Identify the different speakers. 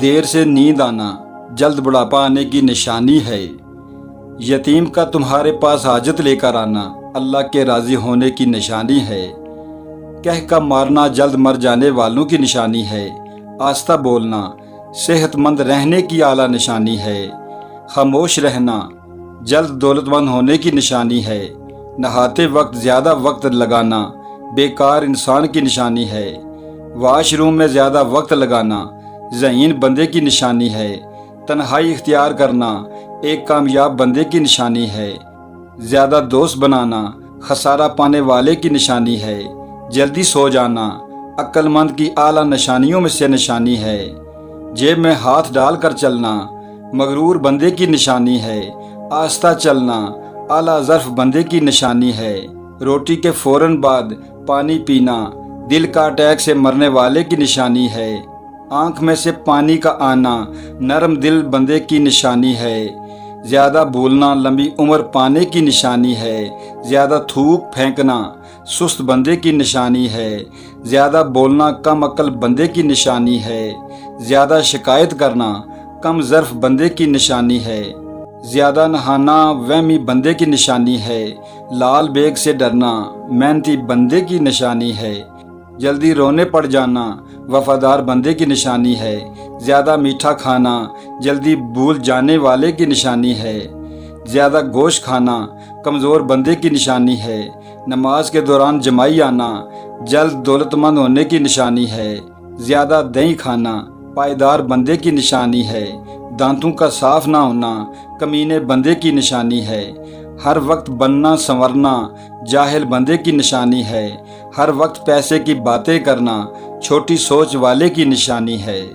Speaker 1: دیر سے نیند آنا جلد بڑھاپا آنے کی نشانی ہے۔ یتیم کا تمہارے پاس حاجت لے کر آنا اللہ کے راضی ہونے کی نشانی ہے۔ کہہ کا مارنا جلد مر جانے والوں کی نشانی ہے۔ آہستہ بولنا صحت مند رہنے کی اعلیٰ نشانی ہے۔ خاموش رہنا جلد دولت مند ہونے کی نشانی ہے۔ نہاتے وقت زیادہ وقت لگانا بیکار انسان کی نشانی ہے۔ واش روم میں زیادہ وقت لگانا ذہین بندے کی نشانی ہے۔ تنہائی اختیار کرنا ایک کامیاب بندے کی نشانی ہے۔ زیادہ دوست بنانا خسارہ پانے والے کی نشانی ہے۔ جلدی سو جانا عقل مند کی اعلیٰ نشانیوں میں سے نشانی ہے۔ جیب میں ہاتھ ڈال کر چلنا مغرور بندے کی نشانی ہے۔ آہستہ چلنا اعلیٰ ظرف بندے کی نشانی ہے۔ روٹی کے فوراً بعد پانی پینا دل کا اٹیک سے مرنے والے کی نشانی ہے۔ آنکھ میں سے پانی کا آنا نرم دل بندے کی نشانی ہے۔ زیادہ بھولنا لمبی عمر پانے کی نشانی ہے۔ زیادہ تھوک پھینکنا سست بندے کی نشانی ہے۔ زیادہ بولنا کم عقل بندے کی نشانی ہے۔ زیادہ شکایت کرنا کم ظرف بندے کی نشانی ہے۔ زیادہ نہانا وہمی بندے کی نشانی ہے۔ لال بیگ سے ڈرنا محنتی بندے کی نشانی ہے۔ جلدی رونے پڑ جانا وفادار بندے کی نشانی ہے۔ زیادہ میٹھا کھانا جلدی بھول جانے والے کی نشانی ہے۔ زیادہ گوشت کھانا کمزور بندے کی نشانی ہے۔ نماز کے دوران جمائی آنا جلد دولت مند ہونے کی نشانی ہے۔ زیادہ دہی کھانا پائیدار بندے کی نشانی ہے۔ دانتوں کا صاف نہ ہونا کمینے بندے کی نشانی ہے۔ ہر وقت بننا سنورنا جاہل بندے کی نشانی ہے۔ ہر وقت پیسے کی باتیں کرنا چھوٹی سوچ والے کی نشانی ہے۔